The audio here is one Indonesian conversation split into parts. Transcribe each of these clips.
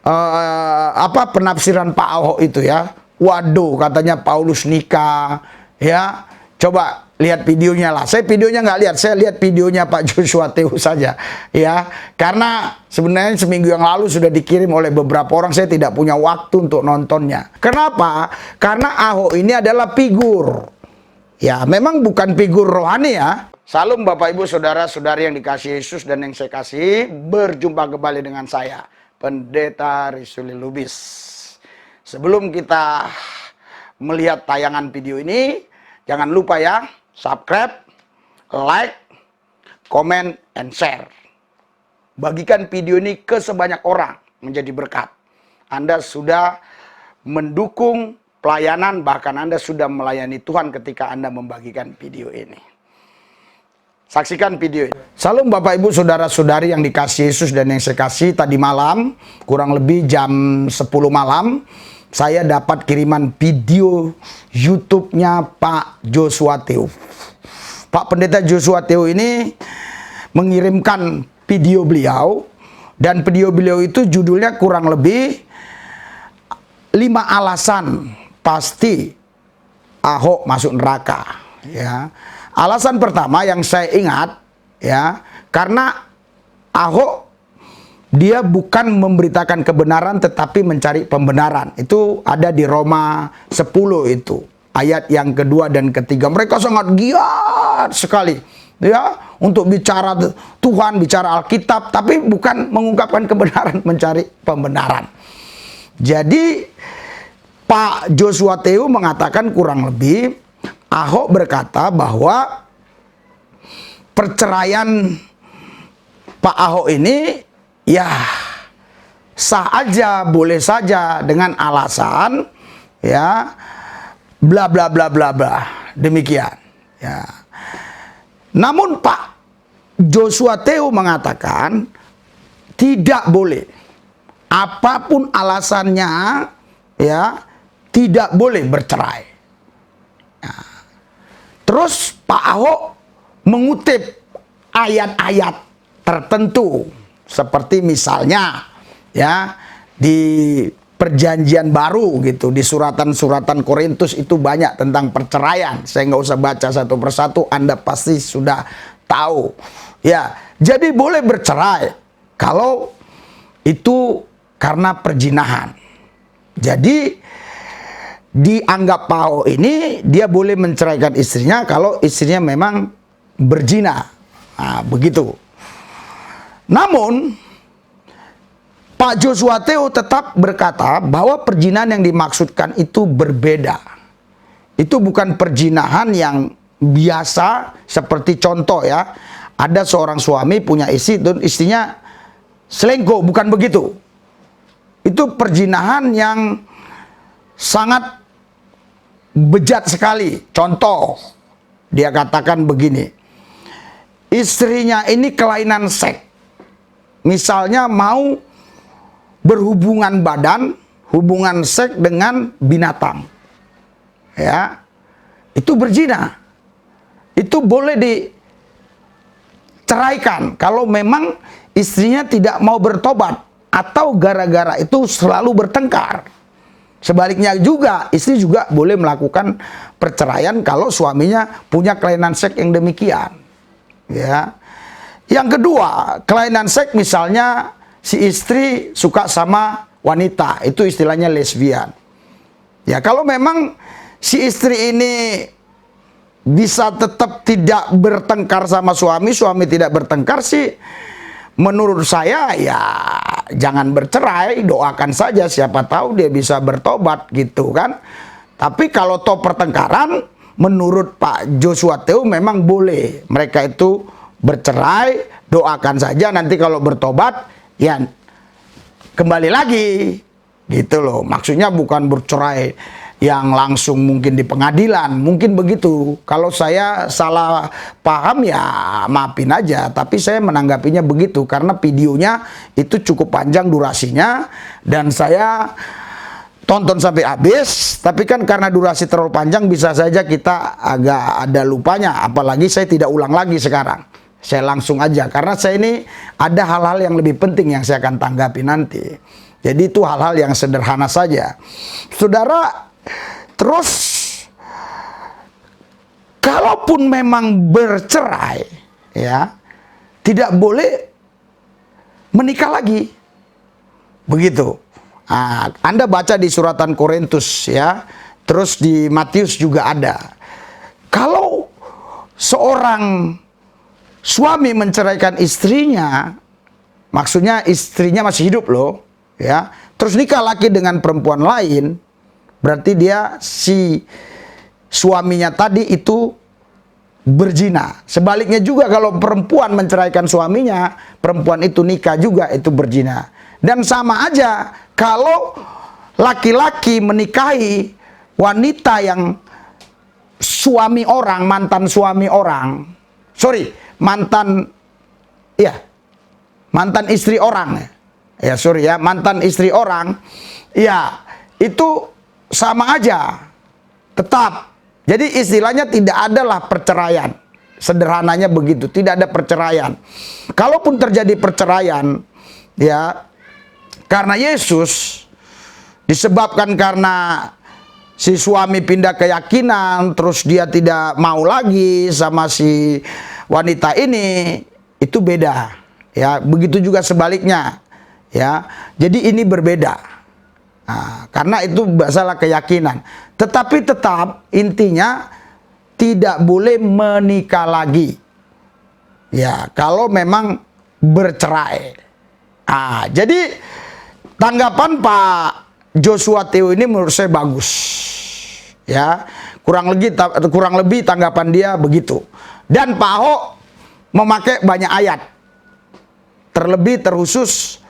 apa penafsiran Pak Ahok itu ya. Waduh, katanya Paulus nikah ya. Coba lihat videonya lah. Saya videonya nggak lihat, saya lihat videonya Pak Joshua Tehu saja ya. Karena sebenarnya seminggu yang lalu sudah dikirim oleh beberapa orang, saya tidak punya waktu untuk nontonnya. Kenapa? Karena Ahok ini adalah figur. Ya, memang bukan figur rohani ya. Salam Bapak Ibu Saudara-saudari yang dikasihi Yesus dan yang saya kasihi. Berjumpa kembali dengan saya, Pendeta Rizuli Lubis. Sebelum kita melihat tayangan video ini, jangan lupa ya, subscribe, like, comment, and share. Bagikan video ini ke sebanyak orang menjadi berkat. Anda sudah mendukung pelayanan, bahkan Anda sudah melayani Tuhan ketika Anda membagikan video ini. Saksikan video ini. Salam Bapak Ibu Saudara-saudari yang dikasihi Yesus dan yang saya kasih. Tadi malam, kurang lebih jam 10 malam, saya dapat kiriman video YouTube-nya Pak Joshua Tehu. Pak Pendeta Joshua Tehu ini mengirimkan video beliau, dan video beliau itu judulnya kurang lebih 5 alasan pasti Ahok masuk neraka. Ya. Alasan pertama yang saya ingat, ya, karena Ahok dia bukan memberitakan kebenaran tetapi mencari pembenaran. Itu ada di Roma 10 itu. Ayat yang kedua dan ketiga. Mereka sangat giat sekali ya untuk bicara Tuhan, bicara Alkitab, tapi bukan mengungkapkan kebenaran, mencari pembenaran. Jadi Pak Joshua Tehu mengatakan kurang lebih Ahok berkata bahwa perceraian Pak Ahok ini ya sah aja, boleh saja dengan alasan ya bla bla bla bla bla, demikian ya. Namun Pak Joshua Tehu mengatakan tidak boleh, apapun alasannya ya, tidak boleh bercerai ya. Terus Pak Ahok mengutip ayat-ayat tertentu, seperti misalnya ya di Perjanjian Baru gitu, di suratan-suratan Korintus itu banyak tentang perceraian. Saya nggak usah baca satu persatu, Anda pasti sudah tahu. Ya, jadi boleh bercerai kalau itu karena perzinahan. Jadi dianggap Pak Ahok ini dia boleh menceraikan istrinya kalau istrinya memang berzina. Nah, begitu. Namun Pak Joshua Tehu tetap berkata bahwa perzinahan yang dimaksudkan itu berbeda. Itu bukan perzinahan yang biasa seperti contoh ya, ada seorang suami punya istri dan istrinya selingkuh, bukan begitu. Itu perzinahan yang sangat bejat sekali. Contoh, dia katakan begini, istrinya ini kelainan seks, misalnya mau berhubungan badan, hubungan seks dengan binatang, ya, itu berzina. Itu boleh diceraikan kalau memang istrinya tidak mau bertobat atau gara-gara itu selalu bertengkar. Sebaliknya juga, istri juga boleh melakukan perceraian kalau suaminya punya kelainan seks yang demikian. Ya. Yang kedua, kelainan seks misalnya si istri suka sama wanita, itu istilahnya lesbian. Ya, kalau memang si istri ini bisa tetap tidak bertengkar sama suami, suami tidak bertengkar sih, menurut saya ya jangan bercerai, doakan saja, siapa tahu dia bisa bertobat gitu kan. Tapi kalau toh pertengkaran, menurut Pak Joshua Tehu memang boleh mereka itu bercerai, doakan saja, nanti kalau bertobat ya kembali lagi gitu loh. Maksudnya bukan bercerai yang langsung mungkin di pengadilan, mungkin begitu. Kalau saya salah paham ya maafin aja, tapi saya menanggapinya begitu karena videonya itu cukup panjang durasinya dan saya tonton sampai habis. Tapi kan karena durasi terlalu panjang bisa saja kita agak ada lupanya, apalagi saya tidak ulang lagi sekarang. Saya langsung aja karena saya ini ada hal-hal yang lebih penting yang saya akan tanggapi nanti. Jadi itu hal-hal yang sederhana saja. Saudara, terus kalaupun memang bercerai, ya, tidak boleh menikah lagi. Begitu. Nah, Anda baca di suratan Korintus, ya. Terus di Matius juga ada. Kalau seorang suami menceraikan istrinya, maksudnya istrinya masih hidup loh, ya. Terus nikah lagi dengan perempuan lain, berarti dia si suaminya tadi itu berzina. Sebaliknya juga kalau perempuan menceraikan suaminya, perempuan itu nikah juga itu berzina. Dan sama aja kalau laki-laki menikahi wanita yang suami orang, mantan suami orang, mantan istri orang, mantan istri orang, ya itu sama aja, tetap. Jadi istilahnya tidak adalah perceraian, sederhananya begitu, tidak ada perceraian. Kalaupun terjadi perceraian, ya karena Yesus, disebabkan karena si suami pindah keyakinan, terus dia tidak mau lagi sama si wanita ini, itu beda. Ya, begitu juga sebaliknya. Ya, jadi ini berbeda. Nah, karena itu masalah keyakinan. Tetapi tetap intinya tidak boleh menikah lagi. Ya, kalau memang bercerai. Ah, jadi tanggapan Pak Joshua Teo ini menurut saya bagus. Ya, kurang lebih tanggapan dia begitu. Dan Pak Ahok memakai banyak ayat. Terlebih terkhusus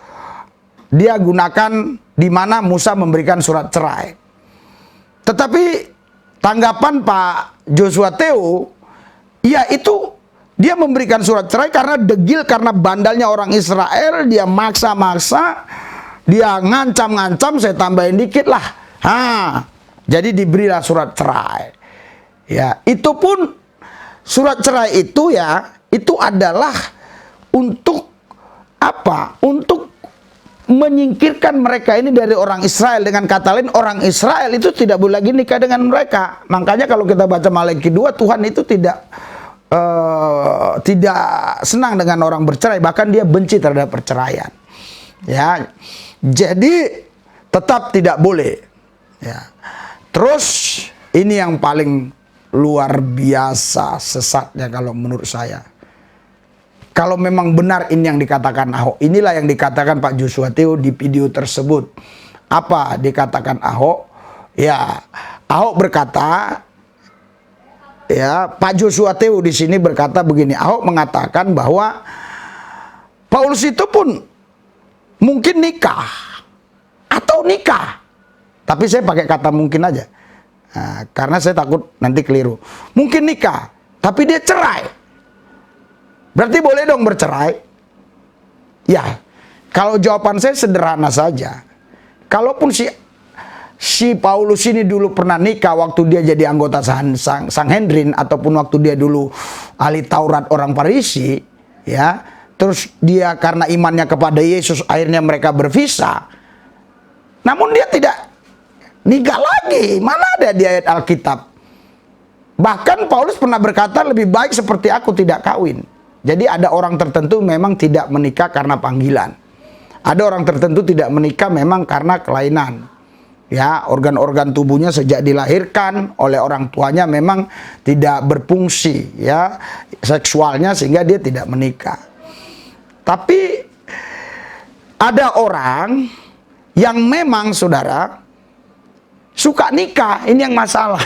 dia gunakan di mana Musa memberikan surat cerai. Tetapi tanggapan Pak Joshua Teo, ya itu dia memberikan surat cerai karena degil, karena bandalnya orang Israel, dia maksa-maksa, dia ngancam-ngancam, saya tambahin dikit lah. Jadi diberilah surat cerai. Ya, itu pun surat cerai itu ya, itu adalah untuk apa? Untuk menyingkirkan mereka ini dari orang Israel. Dengan kata lain, orang Israel itu tidak boleh lagi nikah dengan mereka. Makanya kalau kita baca Malaki 2, Tuhan itu tidak senang dengan orang bercerai, bahkan dia benci terhadap perceraian. Ya, jadi tetap tidak boleh. Ya. Terus ini yang paling luar biasa sesatnya kalau menurut saya. Kalau memang benar ini yang dikatakan Ahok, inilah yang dikatakan Pak Joshua Teo di video tersebut. Apa dikatakan Ahok? Ya, Ahok berkata, ya, Pak Joshua Teo di sini berkata begini. Ahok mengatakan bahwa Paulus itu pun mungkin nikah atau nikah, tapi saya pakai kata mungkin aja, karena saya takut nanti keliru. Mungkin nikah, tapi dia cerai. Berarti boleh dong bercerai? Ya, kalau jawaban saya sederhana saja. Kalaupun si Paulus ini dulu pernah nikah waktu dia jadi anggota Sanhedrin, ataupun waktu dia dulu ahli Taurat orang Farisi, ya, terus dia karena imannya kepada Yesus akhirnya mereka berpisah. Namun dia tidak nikah lagi. Mana ada di ayat Alkitab? Bahkan Paulus pernah berkata, lebih baik seperti aku tidak kawin. Jadi ada orang tertentu memang tidak menikah karena panggilan. Ada orang tertentu tidak menikah memang karena kelainan. Ya, organ-organ tubuhnya sejak dilahirkan oleh orang tuanya memang tidak berfungsi, ya, seksualnya, sehingga dia tidak menikah. Tapi ada orang yang memang, saudara, suka nikah. Ini yang masalah.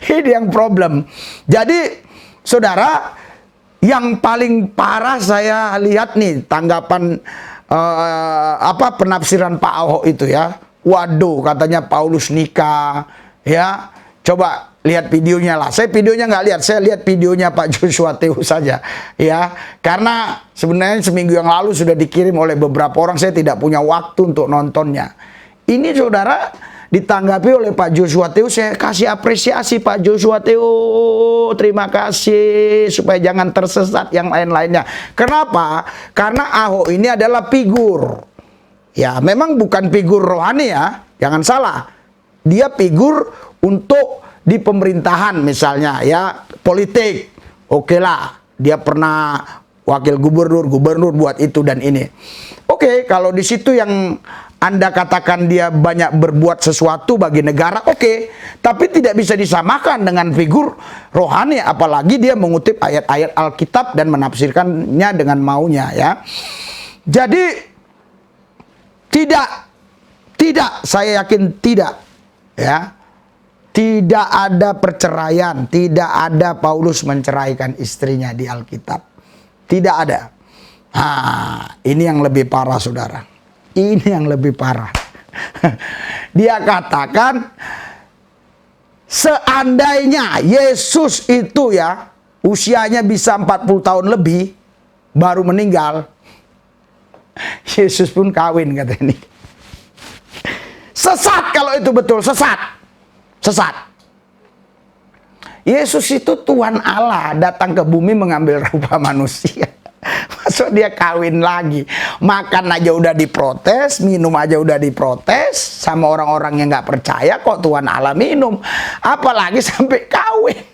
Ini yang problem. Jadi saudara, yang paling parah saya lihat nih tanggapan penafsiran Pak Ahok itu ya. Waduh, katanya Paulus nikah, ya. Coba lihat videonya lah. Saya videonya nggak lihat, saya lihat videonya Pak Joshua Teo saja, ya. Karena sebenarnya seminggu yang lalu sudah dikirim oleh beberapa orang, saya tidak punya waktu untuk nontonnya. Ini saudara, ditanggapi oleh Pak Joshua Teu, saya kasih apresiasi Pak Joshua Teu, terima kasih, supaya jangan tersesat yang lain-lainnya. Kenapa? Karena Ahok ini adalah figur, ya memang bukan figur rohani ya, jangan salah. Dia figur untuk di pemerintahan misalnya ya, politik. Oke lah, dia pernah wakil gubernur buat itu dan ini. Oke, kalau di situ yang Anda katakan dia banyak berbuat sesuatu bagi negara, oke. Tapi tidak bisa disamakan dengan figur rohani, apalagi dia mengutip ayat-ayat Alkitab dan menafsirkannya dengan maunya ya. Jadi tidak, saya yakin tidak ya. Tidak ada perceraian, tidak ada Paulus menceraikan istrinya di Alkitab. Tidak ada. Ini yang lebih parah, saudara. Ini yang lebih parah. Dia katakan, seandainya Yesus itu ya, usianya bisa 40 tahun lebih, baru meninggal, Yesus pun kawin, kata ini. Sesat kalau itu betul, sesat. Sesat. Yesus itu Tuhan Allah, datang ke bumi mengambil rupa manusia. Masuk dia kawin lagi, makan aja udah diprotes, minum aja udah diprotes sama orang-orang yang nggak percaya, kok Tuhan Allah minum, apalagi sampai kawin.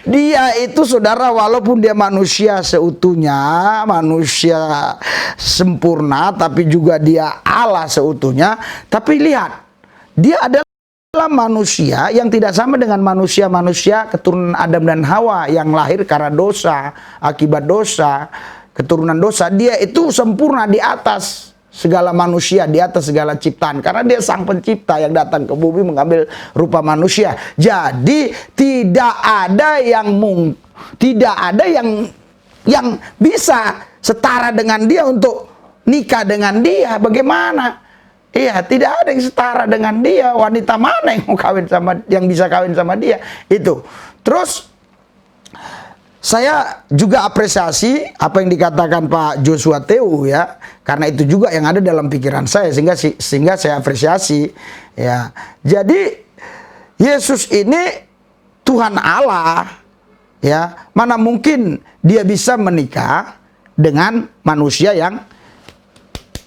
Dia itu, saudara, walaupun dia manusia seutuhnya, manusia sempurna, tapi juga dia Allah seutuhnya. Tapi lihat, dia adalah manusia yang tidak sama dengan manusia-manusia keturunan Adam dan Hawa yang lahir karena dosa, akibat dosa, keturunan dosa. Dia itu sempurna di atas segala manusia, di atas segala ciptaan, karena dia sang pencipta yang datang ke bumi mengambil rupa manusia. Jadi tidak ada yang bisa setara dengan dia untuk nikah dengan dia. Bagaimana? Iya, tidak ada yang setara dengan dia. Wanita mana yang mau kawin sama, yang bisa kawin sama dia? Itu. Terus saya juga apresiasi apa yang dikatakan Pak Joshua Teu ya, karena itu juga yang ada dalam pikiran saya, sehingga saya apresiasi ya. Jadi Yesus ini Tuhan Allah ya, mana mungkin dia bisa menikah dengan manusia yang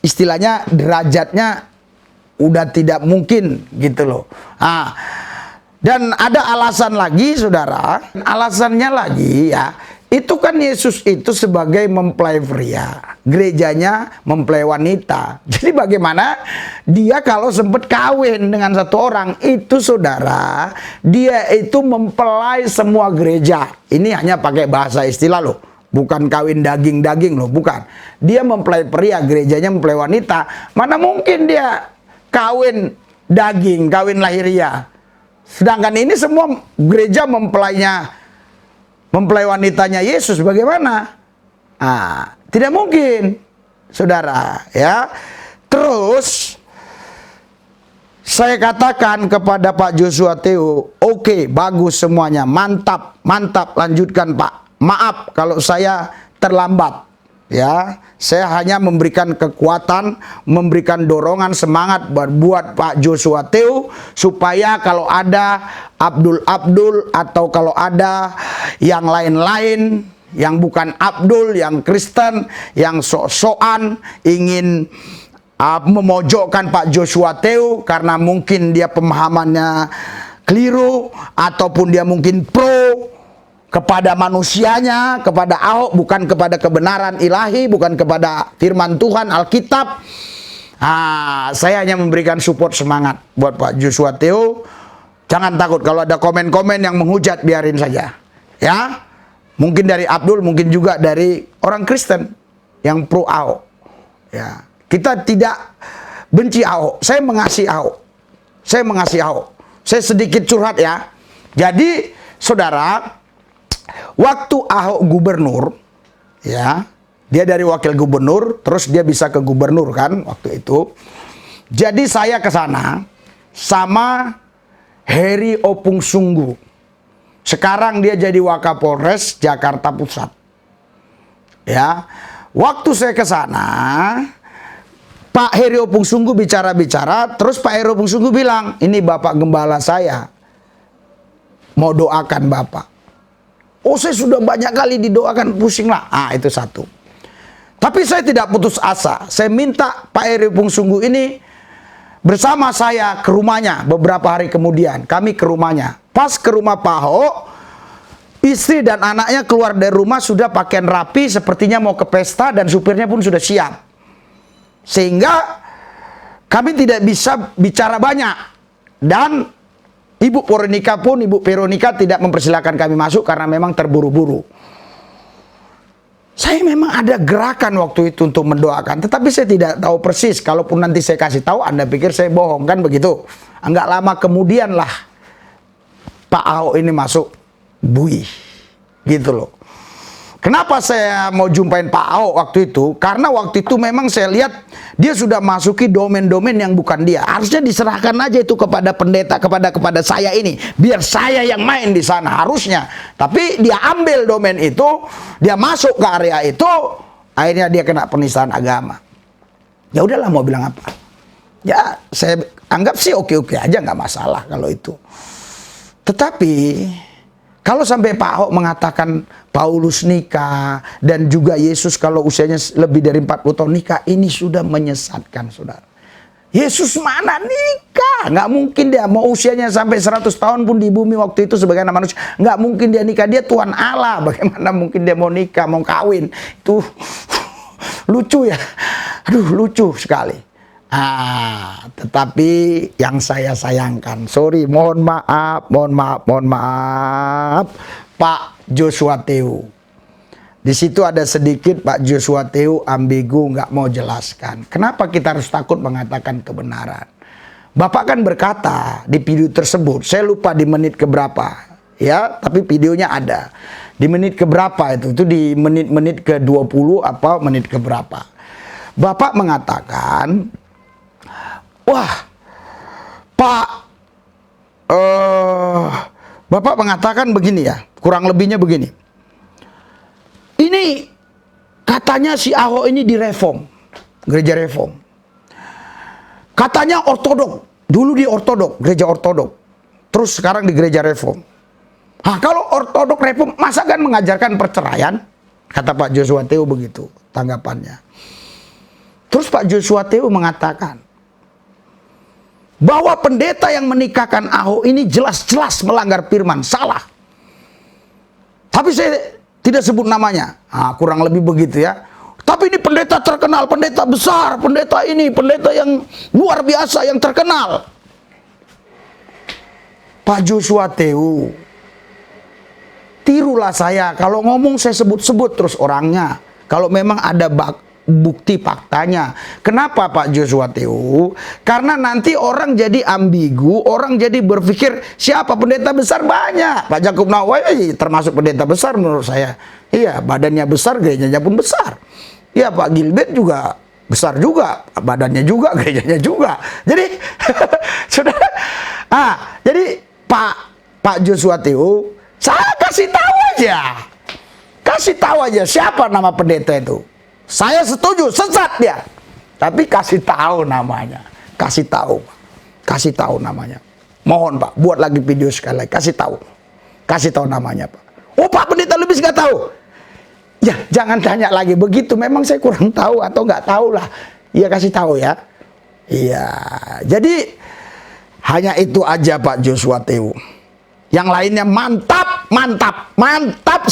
istilahnya derajatnya udah tidak mungkin gitu loh. Dan ada alasan lagi, saudara. Alasannya lagi ya, itu kan Yesus itu sebagai mempelai pria, gerejanya mempelai wanita. Jadi bagaimana dia kalau sempat kawin dengan satu orang itu, saudara, dia itu mempelai semua gereja. Ini hanya pakai bahasa istilah loh, bukan kawin daging-daging loh, bukan. Dia mempelai pria, gerejanya mempelai wanita. Mana mungkin dia kawin daging, kawin lahiriah. Sedangkan ini semua gereja mempelai wanitanya Yesus. Bagaimana? Tidak mungkin, saudara ya. Terus saya katakan kepada Pak Joshua Teu, oke, bagus semuanya, mantap, mantap, lanjutkan Pak. Maaf kalau saya terlambat. Ya, saya hanya memberikan kekuatan, memberikan dorongan, semangat buat Pak Joshua Teu, supaya kalau ada Abdul atau kalau ada yang lain-lain yang bukan Abdul, yang Kristen, yang sok-sokan ingin memojokkan Pak Joshua Teu karena mungkin dia pemahamannya keliru, ataupun dia mungkin pro kepada manusianya, kepada Ahok, bukan kepada kebenaran ilahi, bukan kepada firman Tuhan, Alkitab. Saya hanya memberikan support, semangat buat Pak Joshua Teu. Jangan takut kalau ada komen-komen yang menghujat, biarin saja. Ya, mungkin dari Abdul, mungkin juga dari orang Kristen yang pro Ahok. Ya, kita tidak benci Ahok. Saya mengasihi Ahok. Saya sedikit curhat ya. Jadi, saudara, waktu Ahok gubernur, ya, dia dari wakil gubernur, terus dia bisa ke gubernur kan waktu itu. Jadi saya ke sana sama Heri Opung Sunggu. Sekarang dia jadi Wakapolres Jakarta Pusat. Ya, waktu saya ke sana, Pak Heri Opung Sungguh bicara-bicara, terus Pak Heri Opung Sungguh bilang, ini Bapak Gembala saya, mau doakan Bapak. Oh, saya sudah banyak kali didoakan, pusing lah. Ah, itu satu. Tapi saya tidak putus asa. Saya minta Pak Heri Opung Sungguh ini bersama saya ke rumahnya beberapa hari kemudian. Kami ke rumahnya. Pas ke rumah Pak Ahok, istri dan anaknya keluar dari rumah sudah pakaian rapi, sepertinya mau ke pesta dan supirnya pun sudah siap. Sehingga kami tidak bisa bicara banyak. Dan Ibu Veronica pun, Ibu Veronica tidak mempersilahkan kami masuk karena memang terburu-buru. Saya memang ada gerakan waktu itu untuk mendoakan, tetapi saya tidak tahu persis. Kalaupun nanti saya kasih tahu, Anda pikir saya bohong, kan begitu. Enggak lama kemudian lah Pak Ahok ini masuk buih, gitu loh. Kenapa saya mau jumpain Pak Ahok waktu itu? Karena waktu itu memang saya lihat dia sudah masuki domain-domain yang bukan dia. Harusnya diserahkan aja itu kepada pendeta, kepada saya ini, biar saya yang main di sana harusnya. Tapi dia ambil domain itu, dia masuk ke area itu, akhirnya dia kena penistaan agama. Ya udahlah, mau bilang apa? Ya saya anggap sih oke-oke aja, nggak masalah kalau itu. Tetapi kalau sampai Pak Ahok mengatakan Paulus nikah dan juga Yesus kalau usianya lebih dari 40 tahun nikah, ini sudah menyesatkan, saudara. Yesus mana nikah? Nggak mungkin dia mau usianya sampai 100 tahun pun di bumi waktu itu sebagai anak manusia. Nggak mungkin dia nikah, dia Tuhan Allah. Bagaimana mungkin dia mau nikah, mau kawin? Itu lucu ya. Aduh, lucu sekali. Tetapi yang saya sayangkan, sorry, mohon maaf, Pak Joshua Teu. Di situ ada sedikit Pak Joshua Teu ambigu, nggak mau jelaskan. Kenapa kita harus takut mengatakan kebenaran? Bapak kan berkata di video tersebut, saya lupa di menit keberapa, ya, tapi videonya ada. Di menit keberapa itu di menit-menit ke-20 apa menit keberapa. Bapak mengatakan, wah, Pak, Bapak mengatakan begini ya, kurang lebihnya begini. Ini katanya si Ahok ini direform, gereja reform. Katanya ortodok, dulu di ortodok, gereja ortodok. Terus sekarang di gereja reform. Nah, kalau ortodok reform, masa kan mengajarkan perceraian? Kata Pak Joshua Teu begitu tanggapannya. Terus Pak Joshua Teu mengatakan bahwa pendeta yang menikahkan Ahok ini jelas-jelas melanggar firman, salah. Tapi saya tidak sebut namanya. Nah, kurang lebih begitu ya. Tapi ini pendeta terkenal, pendeta besar, pendeta ini, pendeta yang luar biasa, yang terkenal. Pak Joshua Teu, tirulah saya. Kalau ngomong saya sebut-sebut terus orangnya. Kalau memang ada bukti faktanya. Kenapa Pak Joshua Teu? Karena nanti orang jadi ambigu, orang jadi berpikir siapa pendeta besar banyak. Pak Jakub Nawai termasuk pendeta besar menurut saya. Iya, badannya besar, gerejanya pun besar. Iya, Pak Gilbert juga besar juga, badannya juga, gerejanya juga. Jadi saudara, jadi Pak Joshua Teu, saya kasih tahu aja. Kasih tahu aja siapa nama pendeta itu. Saya setuju, sesat dia. Tapi kasih tahu namanya. Kasih tahu namanya. Mohon Pak, buat lagi video sekali lagi. Kasih tahu namanya Pak. Oh Pak pendeta lebih nggak tahu. Ya jangan tanya lagi begitu. Memang saya kurang tahu atau nggak tahu lah. Iya kasih tahu ya. Iya. Jadi hanya itu aja Pak Joshua Teu. Yang lainnya mantap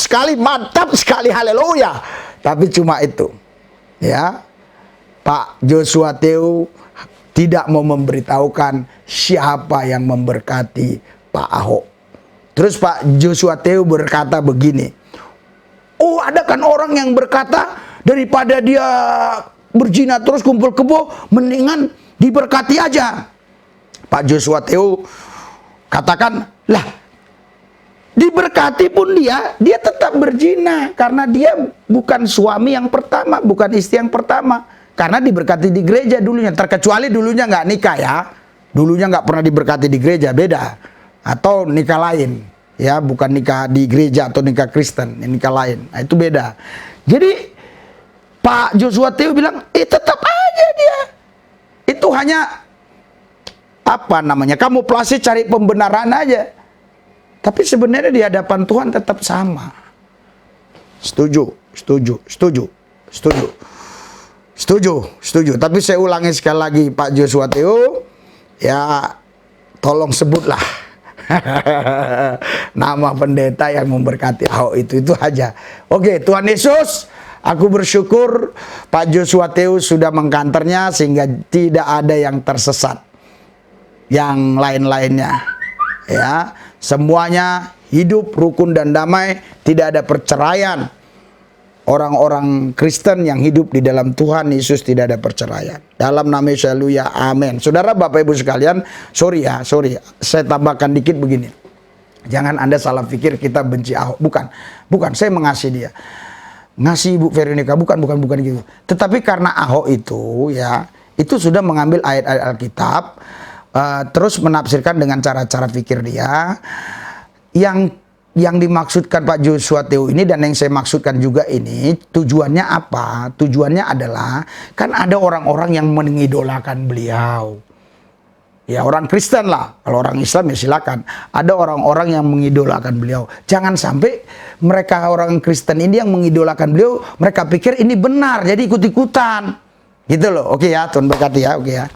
sekali, haleluya. Tapi cuma itu. Ya, Pak Joshua Teu tidak mau memberitahukan siapa yang memberkati Pak Ahok. Terus Pak Joshua Teu berkata begini, oh ada kan orang yang berkata daripada dia berzina terus kumpul kebo, mendingan diberkati aja. Pak Joshua Teu katakan, lah diberkati pun dia tetap berzina karena dia bukan suami yang pertama, bukan istri yang pertama. Karena diberkati di gereja dulunya, terkecuali dulunya nggak nikah ya, dulunya nggak pernah diberkati di gereja, beda. Atau nikah lain, ya bukan nikah di gereja atau nikah Kristen, nikah lain, nah, itu beda. Jadi Pak Joshua Teu bilang, tetap aja dia hanya apa namanya, kamuflase cari pembenaran aja. Tapi sebenarnya di hadapan Tuhan tetap sama. Setuju, setuju, setuju, setuju, setuju, setuju. Tapi saya ulangi sekali lagi, Pak Joshua Teo, ya tolong sebutlah nama pendeta yang memberkati Ahok itu aja. Oke, Tuhan Yesus, aku bersyukur Pak Joshua Teo sudah mengkanternya sehingga tidak ada yang tersesat. Yang lain-lainnya, ya, semuanya hidup rukun dan damai, tidak ada perceraian. Orang-orang Kristen yang hidup di dalam Tuhan Yesus tidak ada perceraian. Dalam nama Yesus, haleluya, amin. Saudara, Bapak Ibu sekalian, sorry, saya tambahkan dikit begini. Jangan Anda salah pikir kita benci Ahok, bukan, saya mengasihi dia. Ngasih Ibu Veronica, bukan gitu. Tetapi karena Ahok itu, ya, itu sudah mengambil ayat-ayat Alkitab, terus menafsirkan dengan cara-cara pikir dia yang dimaksudkan Pak Joshua Teo ini dan yang saya maksudkan juga ini, tujuannya apa? Tujuannya adalah, kan ada orang-orang yang mengidolakan beliau. Ya, orang Kristen lah. Kalau orang Islam ya silakan. Ada orang-orang yang mengidolakan beliau. Jangan sampai mereka orang Kristen ini yang mengidolakan beliau, mereka pikir ini benar, jadi ikut-ikutan. Gitu loh. Oke ya, Tuhan berkati ya. Oke ya.